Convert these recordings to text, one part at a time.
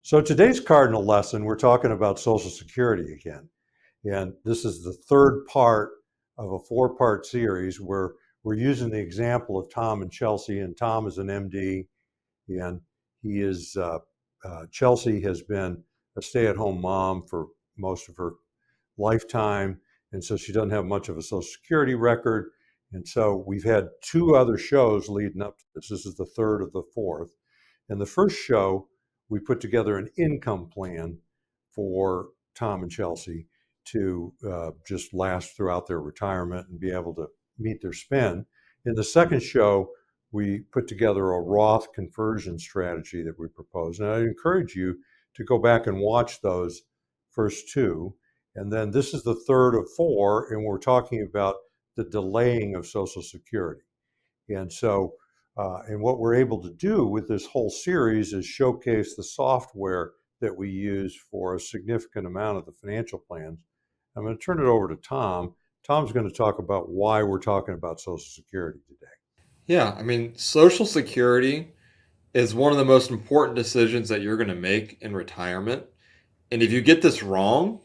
So today's cardinal lesson, we're talking about Social Security again. And this is the third part of a four-part series where we're using the example of Tom and Chelsey. And Tom is an MD, and he is Chelsey has been a stay-at-home mom for most of her lifetime, and so she doesn't have much of a Social Security record. And so we've had two other shows leading up to this. This is the third of the fourth. And the first show, we put together an income plan for Tom and Chelsey to just last throughout their retirement and be able to meet their spend. In the second show, we put together a Roth conversion strategy that we proposed. And I encourage you to go back and watch those first two. And then this is the third of four, and we're talking about the delaying of Social Security. And so, and what we're able to do with this whole series is showcase the software that we use for a significant amount of the financial plans. I'm going to turn it over to Tom. Tom's going to talk about why we're talking about Social Security today. Yeah, I mean, Social Security is one of the most important decisions that you're going to make in retirement. And if you get this wrong,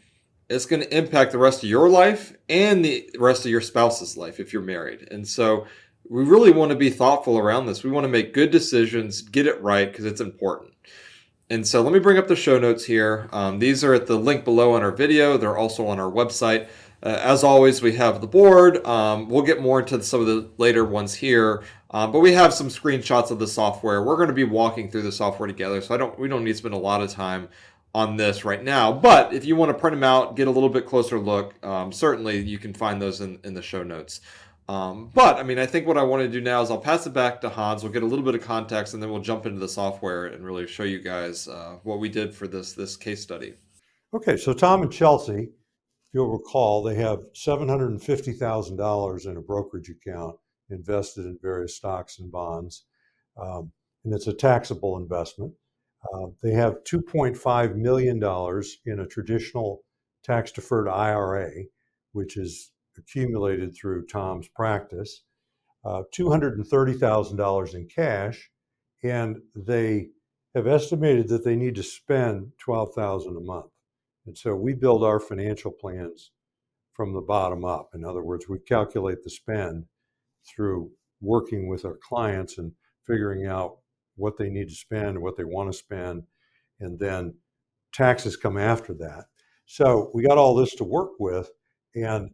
it's going to impact the rest of your life and the rest of your spouse's life if you're married. And so we really want to be thoughtful around this. We want to make good decisions, get it right because it's important. And so let me bring up the show notes here. These are at the link below on our video. They're also on our website. As always, we have the board. We'll get more into some of the later ones here, but we have some screenshots of the software. We're going to be walking through the software together, so we don't need to spend a lot of time on this right now. But if you want to print them out, get a little bit closer look, certainly you can find those in the show notes. But I mean, I think what I want to do now is I'll pass it back to Hans. We'll get a little bit of context, and then we'll jump into the software and really show you guys what we did for this case study. Okay, so Tom and Chelsea, if you'll recall, they have $750,000 in a brokerage account invested in various stocks and bonds, and it's a taxable investment. They have $2.5 million in a traditional tax-deferred IRA, which is accumulated through Tom's practice, $230,000 in cash, and they have estimated that they need to spend $12,000 a month. And so we build our financial plans from the bottom up. In other words, we calculate the spend through working with our clients and figuring out what they need to spend, what they want to spend, and then taxes come after that. So we got all this to work with, and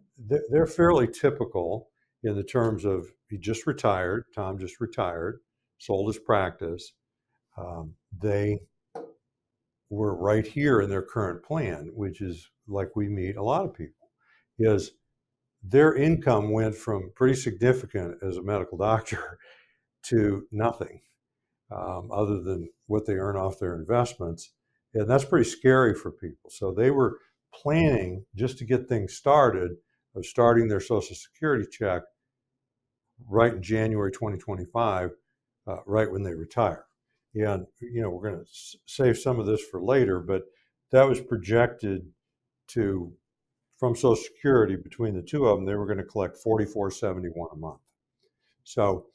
they're fairly typical in the terms of he just retired, Tom just retired, sold his practice. They were right here in their current plan, which is like we meet a lot of people, is their income went from pretty significant as a medical doctor to nothing other than what they earn off their investments. And that's pretty scary for people. So they were planning just to get things started of starting their Social Security check right in January 2025, right when they retire. And, we're going to save some of this for later, but that was projected to, from Social Security, between the two of them, they were going to collect $44.71 a month. So,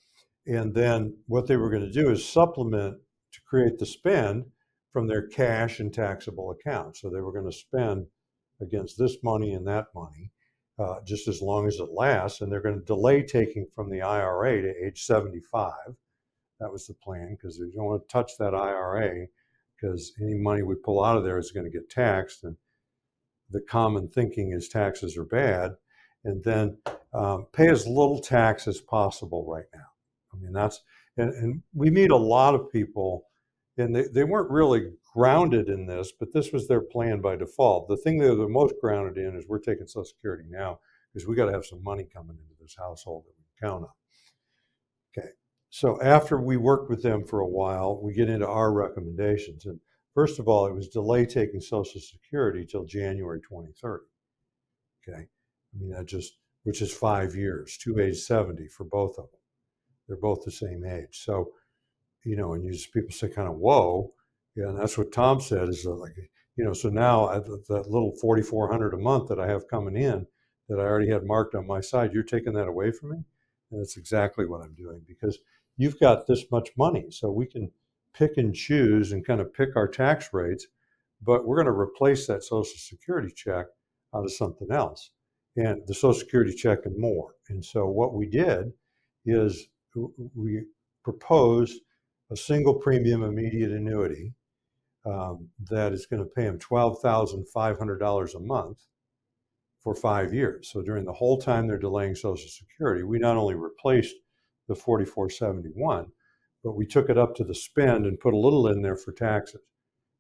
and then what they were going to do is supplement to create the spend from their cash and taxable accounts. So they were going to spend against this money and that money just as long as it lasts. And they're going to delay taking from the IRA to age 75. That was the plan, because they don't want to touch that IRA, because any money we pull out of there is going to get taxed. And the common thinking is taxes are bad. And then pay as little tax as possible right now. I mean, and we meet a lot of people, and they weren't really grounded in this, but this was their plan by default. The thing they're the most grounded in is we're taking Social Security now because we got to have some money coming into this household that we can count on. Okay. So after we worked with them for a while, we get into our recommendations. And first of all, it was delay taking Social Security till January 2030. Okay. I mean, which is 5 years, to age 70 for both of them. They're both the same age. So, and people say kind of, whoa. Yeah, and that's what Tom said is like, so now that little $4,400 a month that I have coming in that I already had marked on my side, you're taking that away from me? And that's exactly what I'm doing, because you've got this much money, so we can pick and choose and kind of pick our tax rates, but we're going to replace that Social Security check out of something else, and the Social Security check and more. And so what we did is we proposed a single premium immediate annuity that is going to pay them $12,500 a month for 5 years. So during the whole time they're delaying Social Security, we not only replaced the 4471, but we took it up to the spend and put a little in there for taxes.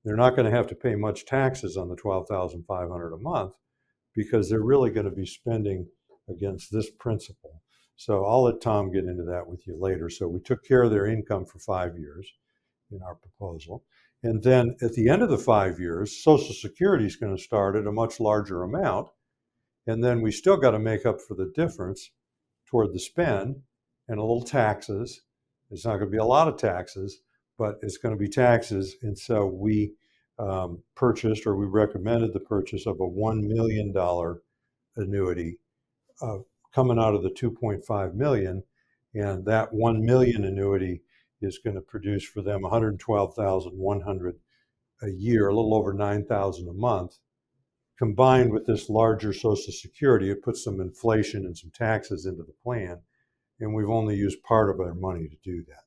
They're not going to have to pay much taxes on the 12,500 a month because they're really going to be spending against this principle. So I'll let Tom get into that with you later. So we took care of their income for 5 years in our proposal. And then at the end of the 5 years, Social Security is going to start at a much larger amount. And then we still got to make up for the difference toward the spend and a little taxes. It's not going to be a lot of taxes, but it's going to be taxes. And so we purchased, or we recommended the purchase of a $1 million annuity coming out of the 2.5 million. And that 1 million annuity is going to produce for them 112,100 a year, a little over 9,000 a month. Combined with this larger Social Security, it puts some inflation and some taxes into the plan, and we've only used part of our money to do that.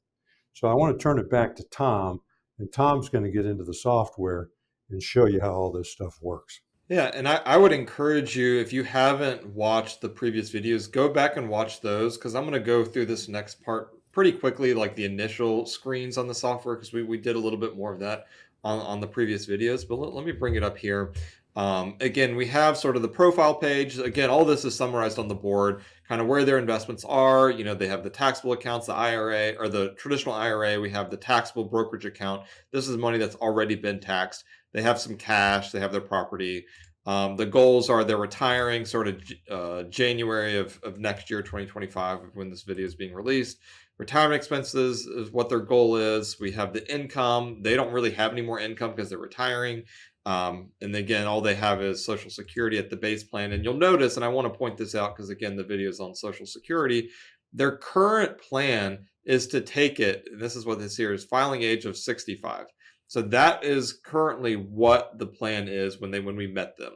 So I want to turn it back to Tom, and Tom's going to get into the software and show you how all this stuff works. Yeah, and I would encourage you, if you haven't watched the previous videos, go back and watch those, because I'm going to go through this next part pretty quickly, like the initial screens on the software, because we did a little bit more of that on the previous videos. But let me bring it up here. Again, we have sort of the profile page. Again, all this is summarized on the board, kind of where their investments are. You know, they have the taxable accounts, the IRA, or the traditional IRA. We have the taxable brokerage account. This is money that's already been taxed. They have some cash. They have their property. The goals are they're retiring sort of January of next year, 2025, when this video is being released. Retirement expenses is what their goal is. We have the income. They don't really have any more income because they're retiring. And again, all they have is Social Security at the base plan. And you'll notice, and I want to point this out because again, the video is on Social Security. Their current plan is to take it, and this is what this here is, filing age of 65. So that is currently what the plan is when we met them.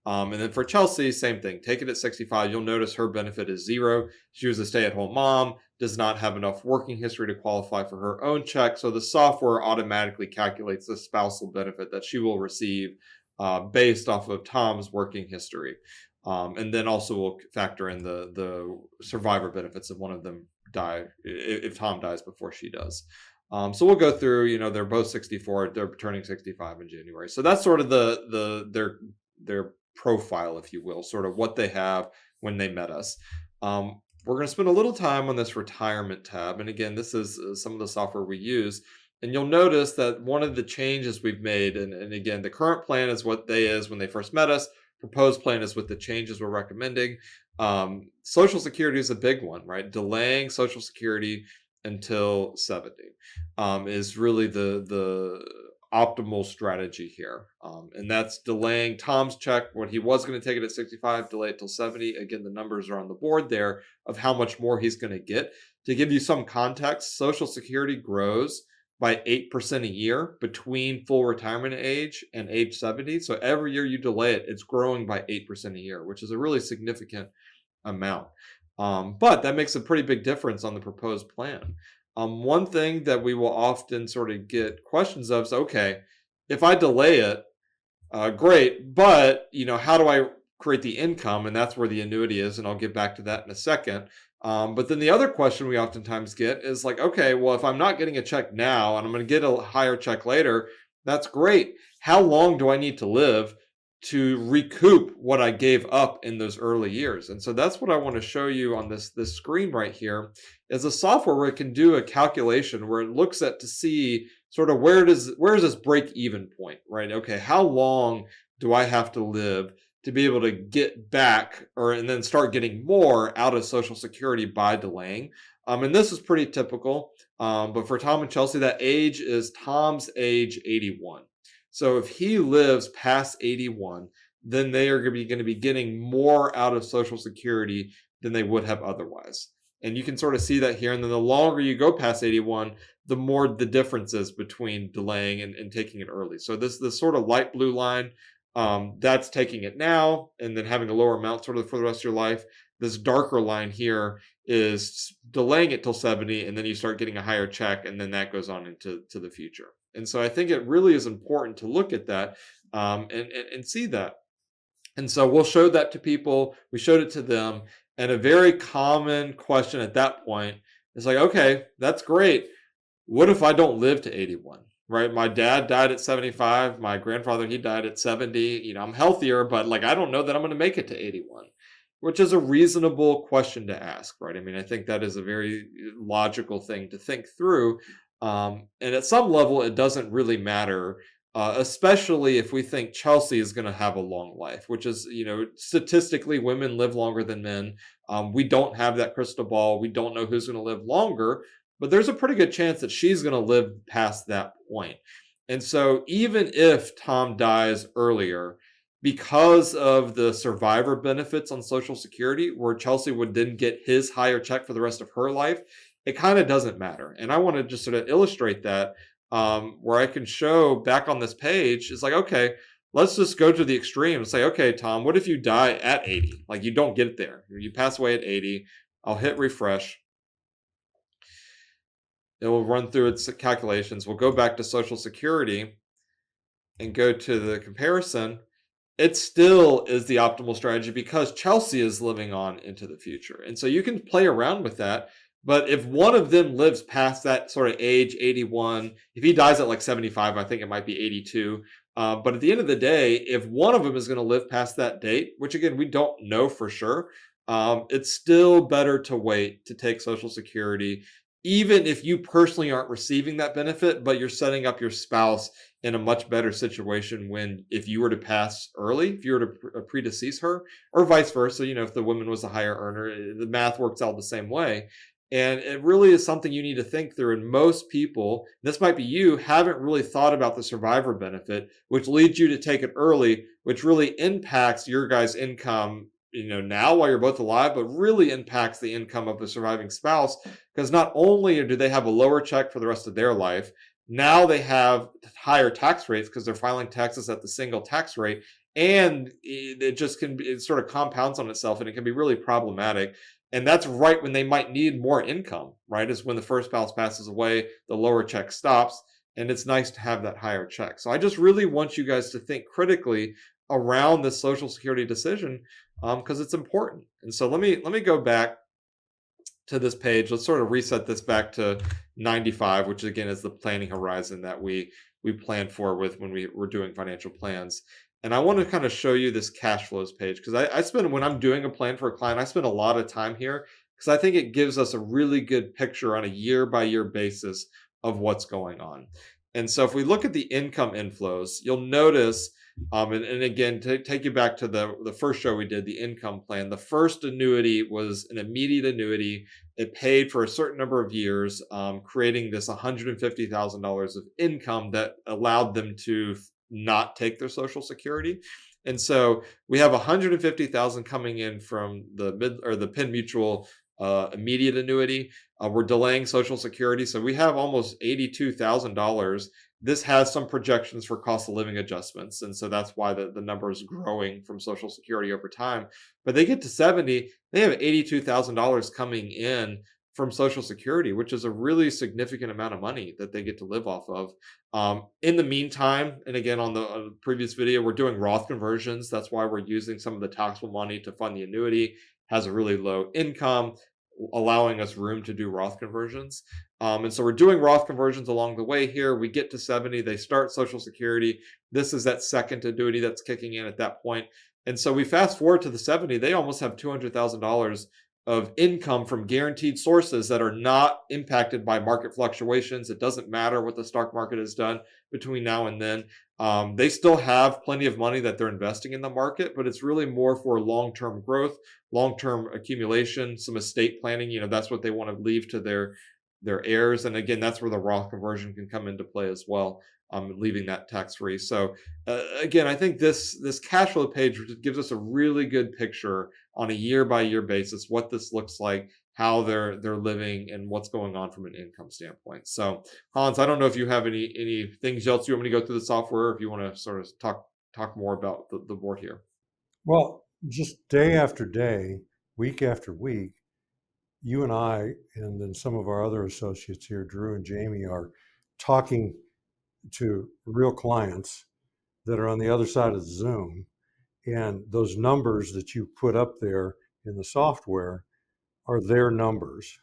And then for Chelsey, same thing. Take it at 65. You'll notice her benefit is 0. She was a stay-at-home mom, does not have enough working history to qualify for her own check. So the software automatically calculates the spousal benefit that she will receive based off of Tom's working history. And then also we'll factor in the survivor benefits if one of them die, if Tom dies before she does. So we'll go through, you know, they're both 64, they're turning 65 in January. So that's sort of their profile, if you will, sort of what they have when they met us. We're going to spend a little time on this retirement tab. And again, this is some of the software we use. And you'll notice that one of the changes we've made, and again, the current plan is what they is when they first met us. Proposed plan is with the changes we're recommending. Social Security is a big one, right? Delaying Social Security until 70 is really the optimal strategy here. And that's delaying Tom's check. What he was going to take it at 65, delay it till 70. Again, the numbers are on the board there of how much more he's going to get. To give you some context, Social Security grows by 8% a year between full retirement age and age 70. So every year you delay it, it's growing by 8% a year, which is a really significant amount. But that makes a pretty big difference on the proposed plan. One thing that we will often sort of get questions of is, okay, if I delay it, great, but you know, how do I create the income? And that's where the annuity is, and I'll get back to that in a second. But then the other question we oftentimes get is like, okay, well, if I'm not getting a check now and I'm going to get a higher check later, that's great. How long do I need to live to recoup what I gave up in those early years? And so that's what I want to show you on this screen right here, is a software where it can do a calculation where it looks at to see sort of where is this break even point, right? Okay, how long do I have to live to be able to get back and then start getting more out of Social Security by delaying? And this is pretty typical. But for Tom and Chelsey, that age is Tom's age 81. So if he lives past 81, then they are going to be getting more out of Social Security than they would have otherwise. And you can sort of see that here. And then the longer you go past 81, the more the difference is between delaying and taking it early. So this sort of light blue line, that's taking it now and then having a lower amount sort of for the rest of your life. This darker line here is delaying it till 70, and then you start getting a higher check, and then that goes on into the future. And so I think it really is important to look at that, and see that. And so we'll show that to people. We showed it to them. And a very common question at that point is like, okay, that's great. What if I don't live to 81? Right? My dad died at 75. My grandfather, he died at 70. I'm healthier, but like, I don't know that I'm going to make it to 81, which is a reasonable question to ask, right? I mean, I think that is a very logical thing to think through. And at some level, it doesn't really matter, especially if we think Chelsey is going to have a long life, which is, statistically, women live longer than men. We don't have that crystal ball. We don't know who's going to live longer, but there's a pretty good chance that she's going to live past that point. And so even if Tom dies earlier, because of the survivor benefits on Social Security, where Chelsey would then get his higher check for the rest of her life, it kind of doesn't matter. And I want to just sort of illustrate that, where I can show back on this page, it's like, okay, let's just go to the extreme and say, okay, Tom, what if you die at 80? Like, you don't get there. You pass away at 80. I'll hit refresh. It will run through its calculations. We'll go back to Social Security and go to the comparison. It still is the optimal strategy because Chelsey is living on into the future. And so you can play around with that. But if one of them lives past that sort of age, 81, if he dies at like 75, I think it might be 82. But at the end of the day, if one of them is going to live past that date, which again, we don't know for sure, it's still better to wait to take Social Security, even if you personally aren't receiving that benefit, but you're setting up your spouse in a much better situation when, if you were to pass early, if you were to predecease her, or vice versa, if the woman was a higher earner, the math works out the same way. And it really is something you need to think through. And most people, this might be you, haven't really thought about the survivor benefit, which leads you to take it early, which really impacts your guys' income, now while you're both alive, but really impacts the income of the surviving spouse. Because not only do they have a lower check for the rest of their life, now they have higher tax rates because they're filing taxes at the single tax rate. And it sort of compounds on itself, and it can be really problematic. And that's right when they might need more income, right? Is when the first spouse passes away, the lower check stops, and it's nice to have that higher check. So I just really want you guys to think critically around this Social Security decision, because it's important. And so let me go back to this page. Let's sort of reset this back to 95, which again is the planning horizon that we planned for with when we were doing financial plans. And I want to kind of show you this cash flows page, because I spend, when I'm doing a plan for a client, I spend a lot of time here because I think it gives us a really good picture on a year by year basis of what's going on. And so if we look at the income inflows, you'll notice, and again, to take you back to the first show we did, the income plan, the first annuity was an immediate annuity. It paid for a certain number of years, creating this $150,000 of income that allowed them to not take their Social Security. And so we have 150,000 coming in from the Penn Mutual immediate annuity. We're delaying Social Security, so we have almost $82,000. This has some projections for cost of living adjustments, and so that's why the number is growing from Social Security over time. But they get to 70, they have $82,000 coming in from Social Security, which is a really significant amount of money that they get to live off of. In the meantime, and again, on the previous video, we're doing Roth conversions. That's why we're using some of the taxable money to fund the annuity. Has a really low income, allowing us room to do Roth conversions. And so we're doing Roth conversions along the way here. We get to 70, they start Social Security. This is that second annuity that's kicking in at that point. And so we fast forward to the 70, they almost have $200,000 of income from guaranteed sources that are not impacted by market fluctuations. It doesn't matter what the stock market has done between now and then. They still have plenty of money that they're investing in the market, but it's really more for long-term growth, long-term accumulation, some estate planning. That's what they want to leave to their heirs. And again, that's where the Roth conversion can come into play as well, leaving that tax-free. So again, I think this cash flow page gives us a really good picture on a year-by-year basis what this looks like, how they're living and what's going on from an income standpoint. So, Hans, I don't know if you have any things else you want me to go through the software, if you want to sort of talk more about the board here. Well, just day after day, week after week, you and I, and then some of our other associates here, Drew and Jamie, are talking to real clients that are on the other side of Zoom. And those numbers that you put up there in the software are their numbers.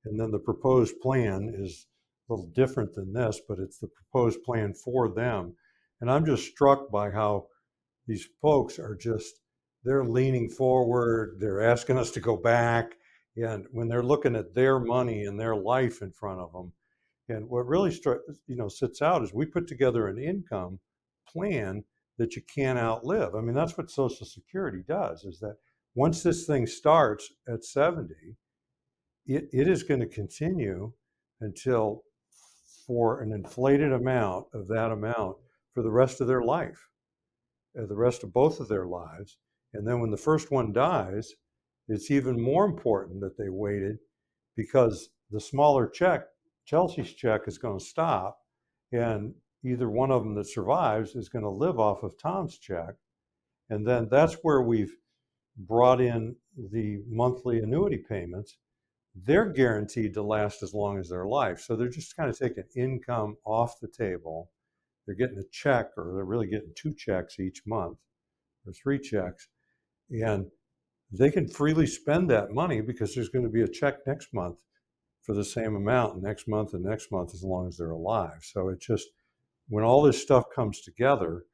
And then the proposed plan is a little different than this, but it's the proposed plan for them. And I'm just struck by how these folks are just, they're leaning forward, they're asking us to go back. And when they're looking at their money and their life in front of them, and what really sits out is we put together an income plan that you can't outlive. I mean, that's what Social Security does, is that once this thing starts at 70, it is going to continue until, for an inflated amount of that amount, for the rest of their life, the rest of both of their lives. And then when the first one dies, it's even more important that they waited, because the smaller check, Chelsea's check, is going to stop, and either one of them that survives is going to live off of Tom's check. And then that's where we've brought in the monthly annuity payments. They're guaranteed to last as long as their life. So they're just kind of taking income off the table. They're getting a check, or they're really getting 2 checks each month, or 3 checks. And they can freely spend that money, because there's going to be a check next month for the same amount, next month and next month, as long as they're alive. So it just, when all this stuff comes together,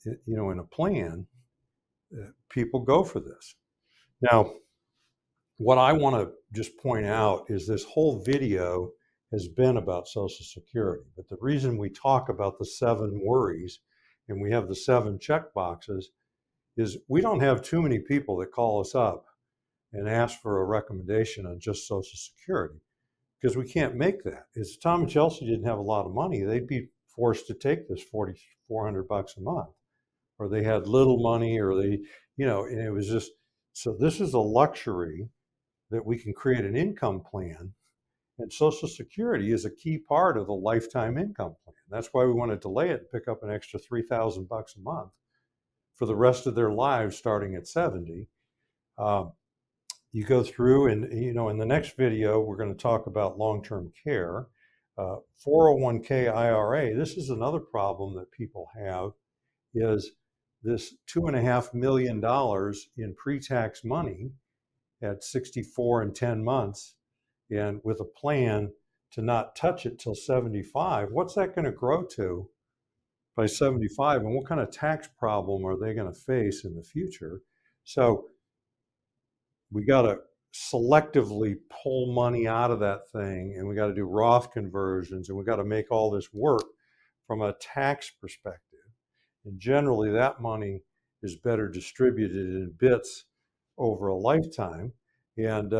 in a plan, people go for this. Now, what I want to just point out is this whole video has been about Social Security, but the reason we talk about the 7 worries and we have the 7 check boxes is we don't have too many people that call us up and ask for a recommendation on just Social Security, because we can't make that. If Tom and Chelsey didn't have a lot of money, they'd be forced to take this $4,400 a month, or they had little money, or they, and it was just, so this is a luxury that we can create an income plan. And Social Security is a key part of the lifetime income plan. That's why we want to delay it and pick up an extra $3,000 a month for the rest of their lives, starting at 70. You go through, and in the next video, we're going to talk about long-term care, 401k IRA. This is another problem that people have, is this $2.5 million in pre-tax money at 64 and 10 months, and with a plan to not touch it till 75. What's that going to grow to by 75, and what kind of tax problem are they going to face in the future? So we got to selectively pull money out of that thing, and we got to do Roth conversions, and we got to make all this work from a tax perspective. And generally, that money is better distributed in bits over a lifetime. And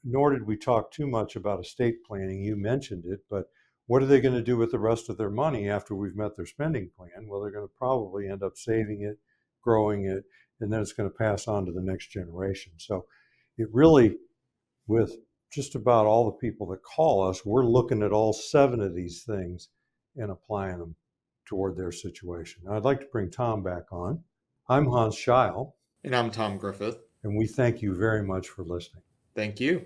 nor did we talk too much about estate planning. You mentioned it, but what are they going to do with the rest of their money after we've met their spending plan? Well, they're going to probably end up saving it, growing it, and then it's going to pass on to the next generation. So it really, with just about all the people that call us, we're looking at all 7 of these things and applying them toward their situation. Now, I'd like to bring Tom back on. I'm Hans Scheil. And I'm Tom Griffith. And we thank you very much for listening. Thank you.